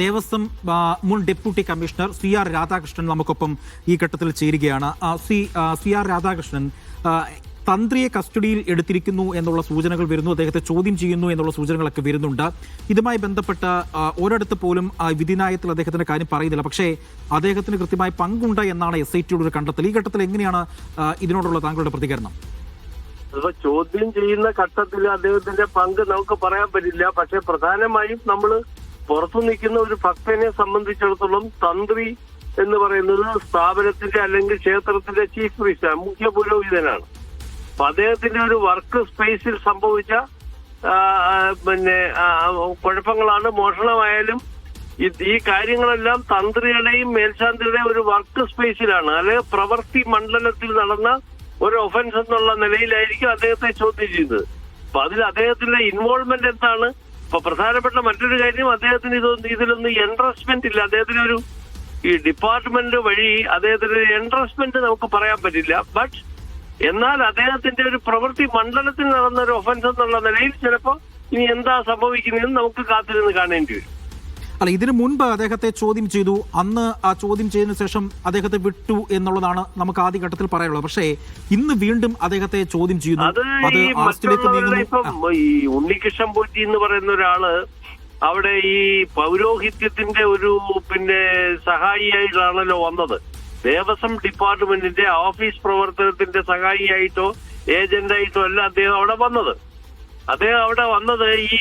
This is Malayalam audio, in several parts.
ദേവസ്വം മുൻ ഡെപ്യൂട്ടി കമ്മീഷണർ CR രാധാകൃഷ്ണൻ നമുക്കൊപ്പം ഈ ഘട്ടത്തിൽ ചേരുകയാണ്. CR രാധാകൃഷ്ണൻ, തന്ത്രിയെ കസ്റ്റഡിയിൽ എടുത്തിരിക്കുന്നു എന്നുള്ള സൂചനകൾ വരുന്നു, അദ്ദേഹത്തെ ചോദ്യം ചെയ്യുന്നു എന്നുള്ള സൂചനകളൊക്കെ വരുന്നുണ്ട്. ഇതുമായി ബന്ധപ്പെട്ട് ഒരിടത്ത് പോലും വിധിന്യായത്തിൽ അദ്ദേഹത്തിന്റെ കാര്യം പറയുന്നില്ല. പക്ഷേ അദ്ദേഹത്തിന് കൃത്യമായി പങ്കുണ്ട് എന്നാണ് SITയുടെ ഒരു കണ്ടെത്തൽ. ഈ ഘട്ടത്തിൽ എങ്ങനെയാണ് ഇതിനോടുള്ള താങ്കളുടെ പ്രതികരണം? ചോദ്യം ചെയ്യുന്ന ഘട്ടത്തിൽ അദ്ദേഹത്തിന്റെ പങ്ക് നമുക്ക് പറയാൻ പറ്റില്ല. പക്ഷെ പ്രധാനമായും നമ്മൾ പുറത്തു നിൽക്കുന്ന ഒരു ഭക്തനെ സംബന്ധിച്ചിടത്തോളം തന്ത്രി എന്ന് പറയുന്നത് സ്ഥാപനത്തിന്റെ അല്ലെങ്കിൽ ക്ഷേത്രത്തിന്റെ ചീഫ് പ്രീസ്റ്റ്, മുഖ്യ പുരോഹിതനാണ്. അപ്പൊ അദ്ദേഹത്തിന്റെ ഒരു വർക്ക് സ്പേസിൽ സംഭവിച്ച കുഴപ്പങ്ങളാണ്. മോഷണമായാലും ഈ കാര്യങ്ങളെല്ലാം തന്ത്രിയുടെയും മേൽശാന്തിയുടെയും ഒരു വർക്ക് സ്പേസിലാണ്, അല്ലെങ്കിൽ പ്രവൃത്തി മണ്ഡലത്തിൽ നടന്ന ഒരു ഒഫൻസ് എന്നുള്ള നിലയിലായിരിക്കും അദ്ദേഹത്തെ ചോദ്യം ചെയ്യുന്നത്. അപ്പൊ അതിൽ അദ്ദേഹത്തിന്റെ ഇൻവോൾവ്മെന്റ് എന്താണ്? അപ്പൊ പ്രധാനപ്പെട്ട മറ്റൊരു കാര്യം, അദ്ദേഹത്തിന് ഇതിലൊന്നും എൻട്രസ്റ്റ്മെന്റ് ഇല്ല. അദ്ദേഹത്തിന് ഒരു ഈ ഡിപ്പാർട്ട്മെന്റ് വഴി അദ്ദേഹത്തിന് എൻട്രസ്റ്റ്മെന്റ് നമുക്ക് പറയാൻ പറ്റില്ല. ബട്ട് എന്നാൽ അദ്ദേഹത്തിന്റെ ഒരു പ്രവൃത്തി മണ്ഡലത്തിൽ നടന്ന ഒരു ഒഫൻസ് എന്നുള്ള നിലയിൽ ചിലപ്പോൾ ഇനി എന്താ സംഭവിക്കുന്നതെന്ന് നമുക്ക് കാത്തിരുന്ന് കാണേണ്ടി വരും. അല്ല, ഇതിനു മുൻപ് അദ്ദേഹത്തെ ചോദ്യം ചെയ്തു. അന്ന് ആ ചോദ്യം ചെയ്തതിനു ശേഷം അദ്ദേഹത്തെ വിട്ടു എന്നുള്ളതാണ് നമുക്ക് ആദ്യഘട്ടത്തിൽ പറയാനുള്ളത്. പക്ഷേ ഇന്ന് വീണ്ടും അദ്ദേഹത്തെ ചോദ്യം ചെയ്യുന്നു. ഈ ഉണ്ണികൃഷ്ണൻ പോറ്റി എന്ന് പറയുന്ന ഒരാള് അവിടെ ഈ പൗരോഹിത്യത്തിന്റെ ഒരു സഹായിയായിട്ടാണല്ലോ വന്നത്. ദേവസ്വം ഡിപ്പാർട്ട്മെന്റിന്റെ ഓഫീസ് പ്രവർത്തനത്തിന്റെ സഹായിയായിട്ടോ ഏജന്റായിട്ടോ അല്ല അദ്ദേഹം അവിടെ വന്നത്. അദ്ദേഹം അവിടെ വന്നത് ഈ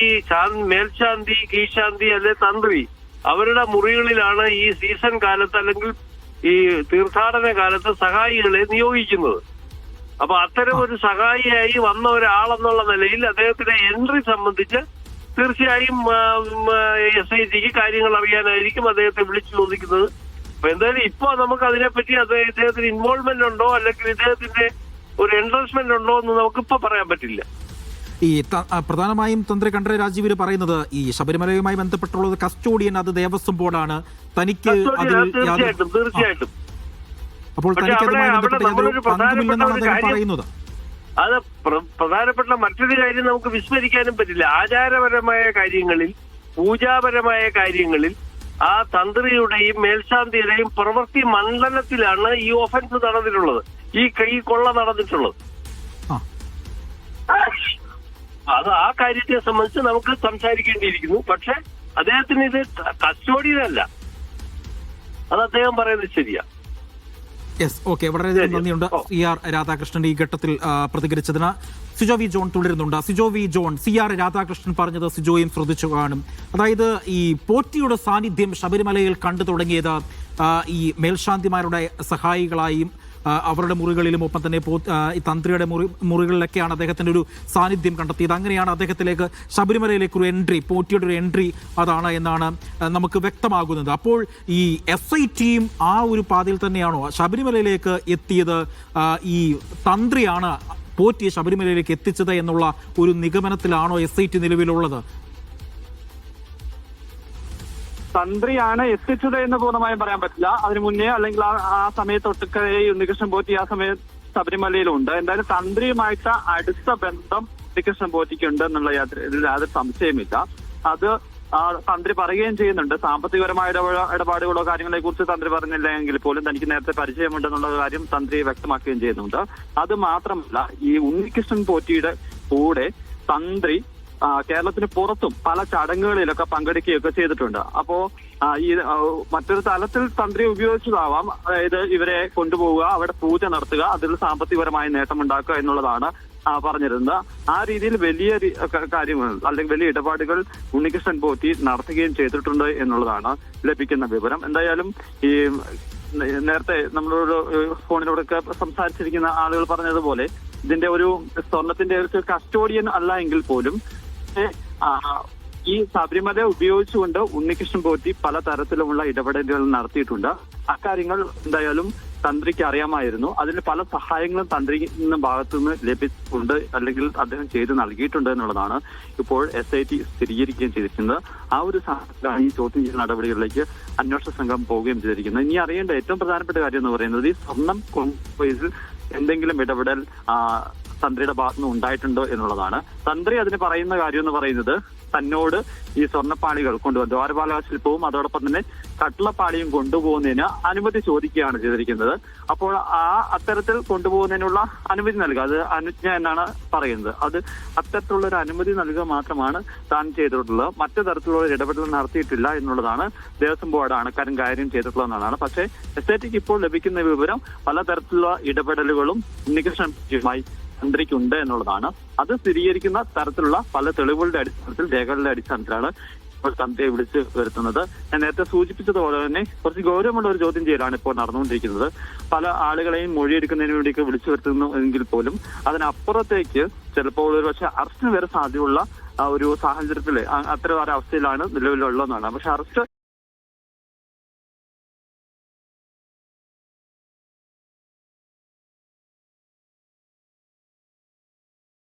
മേൽശാന്തി, കീഴ്ശാന്തി അല്ലെ തന്ത്രി അവരുടെ മുറികളിലാണ് ഈ സീസൺ കാലത്ത് അല്ലെങ്കിൽ ഈ തീർത്ഥാടന കാലത്ത് സഹായികളെ നിയോഗിക്കുന്നത്. അപ്പൊ അത്തരം ഒരു സഹായിയായി വന്ന ഒരാളെന്നുള്ള നിലയിൽ അദ്ദേഹത്തിന്റെ എൻട്രി സംബന്ധിച്ച് തീർച്ചയായും SITക്ക് കാര്യങ്ങൾ അറിയാനായിരിക്കും അദ്ദേഹത്തെ വിളിച്ചു ചോദിക്കുന്നത്. അപ്പൊ എന്തായാലും ഇപ്പൊ നമുക്ക് അതിനെപ്പറ്റി ഇദ്ദേഹത്തിന് ഇൻവോൾവ്മെന്റ് ഉണ്ടോ അല്ലെങ്കിൽ ഇദ്ദേഹത്തിന്റെ ഒരു എൻട്രസ്റ്റ്മെന്റ് ഉണ്ടോ എന്ന് നമുക്കിപ്പോ പറയാൻ പറ്റില്ല. ഈ പ്രധാനമായും തന്ത്രി കണ്ഠരര് രാജീവര് പറയുന്നത് ഈ ശബരിമലയുമായി ബന്ധപ്പെട്ടുള്ളത് കസ്റ്റോഡിയൻ അത് ദേവസ്വം ബോർഡാണ്, തനിക്ക് തീർച്ചയായിട്ടും അപ്പോൾ തനിക്ക് അതുമായി ബന്ധപ്പെട്ട യാതൊരു പങ്കുമില്ലെന്നാണ് അദ്ദേഹം പറയുന്നത്. അത് പ്രധാനപ്പെട്ട മറ്റൊരു കാര്യം നമുക്ക് വിസ്മരിക്കാനും പറ്റില്ല. ആചാരപരമായ കാര്യങ്ങളിൽ, പൂജാപരമായ കാര്യങ്ങളിൽ ആ തന്ത്രിയുടെയും മേൽശാന്തിയുടെയും പ്രവൃത്തി മണ്ഡലത്തിലാണ് ഈ ഒഫൻസ് നടന്നിട്ടുള്ളത്, ഈ കൊള്ള നടന്നിട്ടുള്ളത്. അത് ആ കാര്യത്തെ സംബന്ധിച്ച് നമുക്ക് സംസാരിക്കേണ്ടിയിരിക്കുന്നു. പക്ഷെ അദ്ദേഹത്തിന് ഇത് കസ്റ്റോഡിയനല്ല, അത് അദ്ദേഹം പറയുന്നത് ശരിയാ. യെസ്, ഓക്കെ, വളരെയധികം നന്ദിയുണ്ട് CR രാധാകൃഷ്ണന്റെ ഈ ഘട്ടത്തിൽ പ്രതികരിച്ചതിന്. സിജോ വി ജോൺ തുടരുന്നുണ്ട്. സിജോ വി ജോൺ, CR രാധാകൃഷ്ണൻ പറഞ്ഞത് സിജോയും ശ്രദ്ധിച്ചു കാണും. അതായത് ഈ പോറ്റിയുടെ സാന്നിധ്യം ശബരിമലയിൽ കണ്ടു തുടങ്ങിയത് ഈ മേൽശാന്തിമാരുടെ സഹായികളായും അവരുടെ മുറികളിലും ഒപ്പം തന്നെ ഈ തന്ത്രിയുടെ മുറികളിലൊക്കെയാണ് അദ്ദേഹത്തിന്റെ ഒരു സാന്നിധ്യം കണ്ടെത്തിയത്. അങ്ങനെയാണ് അദ്ദേഹത്തിലേക്ക് ശബരിമലയിലേക്ക് ഒരു എൻട്രി, പോറ്റിയുടെ ഒരു എൻട്രി അതാണ് എന്നാണ് നമുക്ക് വ്യക്തമാകുന്നത്. അപ്പോൾ ഈ SITയും ആ ഒരു പാതയിൽ തന്നെയാണോ ശബരിമലയിലേക്ക് എത്തിയത്? ഈ തന്ത്രിയാണ് പോറ്റിയെ ശബരിമലയിലേക്ക് എത്തിച്ചത് എന്നുള്ള ഒരു നിഗമനത്തിലാണോ SIT നിലവിലുള്ളത്? തന്ത്രിയാണ് എത്തിച്ചത് എന്ന് പൂർണ്ണമായും പറയാൻ പറ്റില്ല. അതിനു മുന്നേ അല്ലെങ്കിൽ ആ സമയത്തൊട്ടൊക്കെ ഉണ്ണികൃഷ്ണൻ പോറ്റി ആ സമയത്ത് ശബരിമലയിലുണ്ട്. എന്തായാലും തന്ത്രിയുമായിട്ട് അടുത്ത ബന്ധം ഉണ്ണികൃഷ്ണൻ പോറ്റിക്കുണ്ട് എന്നുള്ള യാതൊരു സംശയമില്ല. അത് തന്ത്രി പറയുകയും ചെയ്യുന്നുണ്ട്. സാമ്പത്തികപരമായ ഇടപാടുകളോ കാര്യങ്ങളെ കുറിച്ച് തന്ത്രി പറഞ്ഞില്ല എങ്കിൽ പോലും തനിക്ക് നേരത്തെ പരിചയമുണ്ടെന്നുള്ള കാര്യം തന്ത്രി വ്യക്തമാക്കുകയും ചെയ്യുന്നുണ്ട്. അത് മാത്രമല്ല, ഈ ഉണ്ണികൃഷ്ണൻ പോറ്റിയുടെ കൂടെ തന്ത്രി കേരളത്തിന് പുറത്തും പല ചടങ്ങുകളിലൊക്കെ പങ്കെടുക്കുകയൊക്കെ ചെയ്തിട്ടുണ്ട്. അപ്പോ ഈ മറ്റൊരു തലത്തിൽ തന്ത്രി ഉപയോഗിച്ചതാവാം. അതായത് ഇവരെ കൊണ്ടുപോവുക, അവിടെ പൂജ നടത്തുക, അതിൽ സാമ്പത്തികപരമായ നേട്ടമുണ്ടാക്കുക എന്നുള്ളതാണ് പറഞ്ഞിരുന്നത്. ആ രീതിയിൽ വലിയ കാര്യങ്ങൾ അല്ലെങ്കിൽ വലിയ ഇടപാടുകൾ ഉണ്ണികൃഷ്ണൻ പോറ്റി നടത്തുകയും ചെയ്തിട്ടുണ്ട് എന്നുള്ളതാണ് ലഭിക്കുന്ന വിവരം. എന്തായാലും ഈ നേരത്തെ നമ്മളോട് ഫോണിലൂടെയൊക്കെ സംസാരിച്ചിരിക്കുന്ന ആളുകൾ പറഞ്ഞതുപോലെ ഇതിന്റെ ഒരു സ്വർണത്തിന്റെ ഒരു കസ്റ്റോഡിയൻ അല്ല എങ്കിൽ പോലും ഈ ശബരിമല ഉപയോഗിച്ചുകൊണ്ട് ഉണ്ണികൃഷ്ണൻ പോറ്റി പല തരത്തിലുമുള്ള ഇടപെടലുകൾ നടത്തിയിട്ടുണ്ട്. അക്കാര്യങ്ങൾ എന്തായാലും തന്ത്രിക്ക് അറിയാമായിരുന്നു. അതിന് പല സഹായങ്ങളും തന്ത്രിയുടെ ഭാഗത്തുനിന്ന് ലഭിച്ചിട്ടുണ്ട് അല്ലെങ്കിൽ അദ്ദേഹം ചെയ്ത് നൽകിയിട്ടുണ്ട് എന്നുള്ളതാണ് ഇപ്പോൾ SIT സ്ഥിരീകരിക്കുകയും ചെയ്തിരിക്കുന്നത്. ആ ഒരു സാഹചര്യത്തിലാണ് ഈ ചോദ്യം ചെയ്യുന്ന നടപടികളിലേക്ക് അന്വേഷണ സംഘം പോവുകയും ചെയ്തിരിക്കുന്നത്. ഇനി അറിയേണ്ട ഏറ്റവും പ്രധാനപ്പെട്ട കാര്യം എന്ന് പറയുന്നത് ഈ സ്വർണം കൊണ്ടുപോയതിൽ എന്തെങ്കിലും ഇടപെടൽ തന്ത്രിയുടെ ഭാഗത്തുനിന്ന് ഉണ്ടായിട്ടുണ്ടോ എന്നുള്ളതാണ്. തന്ത്രി അതിന് പറയുന്ന കാര്യം എന്ന് പറയുന്നത് തന്നോട് ഈ സ്വർണ്ണപ്പാളികൾ കൊണ്ടുപോകും, ദ്വാരപാലക ശില്പവും അതോടൊപ്പം തന്നെ കട്ടിളപ്പാളിയും കൊണ്ടുപോകുന്നതിന് അനുമതി ചോദിക്കുകയാണ് ചെയ്തിരിക്കുന്നത്. അപ്പോൾ അത്തരത്തിൽ കൊണ്ടുപോകുന്നതിനുള്ള അനുമതി നൽകുക, അത് അനുജ്ഞ എന്നാണ് പറയുന്നത്. അത് അത്തരത്തിലുള്ള ഒരു അനുമതി നൽകുക മാത്രമാണ് താൻ ചെയ്തിട്ടുള്ളത്. മറ്റു തരത്തിലുള്ള ഒരു ഇടപെടൽ നടത്തിയിട്ടില്ല എന്നുള്ളതാണ് ദേവസ്വം ബോർഡാണ് കാര്യം ചെയ്തിട്ടുള്ളതെന്നാണ്. പക്ഷേ എസ്റ്റേറ്റിക്ക് ഇപ്പോൾ ലഭിക്കുന്ന വിവരം പലതരത്തിലുള്ള ഇടപെടലുകളും ഉണ്ണികൃഷ്ണനുമായി തന്ത്രിക്കുണ്ട് എന്നുള്ളതാണ്. അത് സ്ഥിരീകരിക്കുന്ന തരത്തിലുള്ള പല തെളിവുകളുടെ അടിസ്ഥാനത്തിൽ, രേഖകളുടെ അടിസ്ഥാനത്തിലാണ് ഇപ്പോൾ തന്ത്രിയെ വിളിച്ചു വരുത്തുന്നത്. ഞാൻ നേരത്തെ സൂചിപ്പിച്ചതുപോലെ തന്നെ കുറച്ച് ഗൗരവമുള്ള ഒരു ചോദ്യം ചെയ്യലാണ് ഇപ്പോൾ നടന്നുകൊണ്ടിരിക്കുന്നത്. പല ആളുകളെയും മൊഴിയെടുക്കുന്നതിന് വേണ്ടിയൊക്കെ വിളിച്ചു വരുത്തുന്നു എങ്കിൽ പോലും അതിനപ്പുറത്തേക്ക് ചിലപ്പോൾ ഒരു പക്ഷെ അറസ്റ്റിന് വരെ സാധ്യതയുള്ള ഒരു സാഹചര്യത്തില് അത്തരം ഒരു അവസ്ഥയിലാണ് നിലവിലുള്ളതെന്നാണ്. പക്ഷെ അറസ്റ്റ്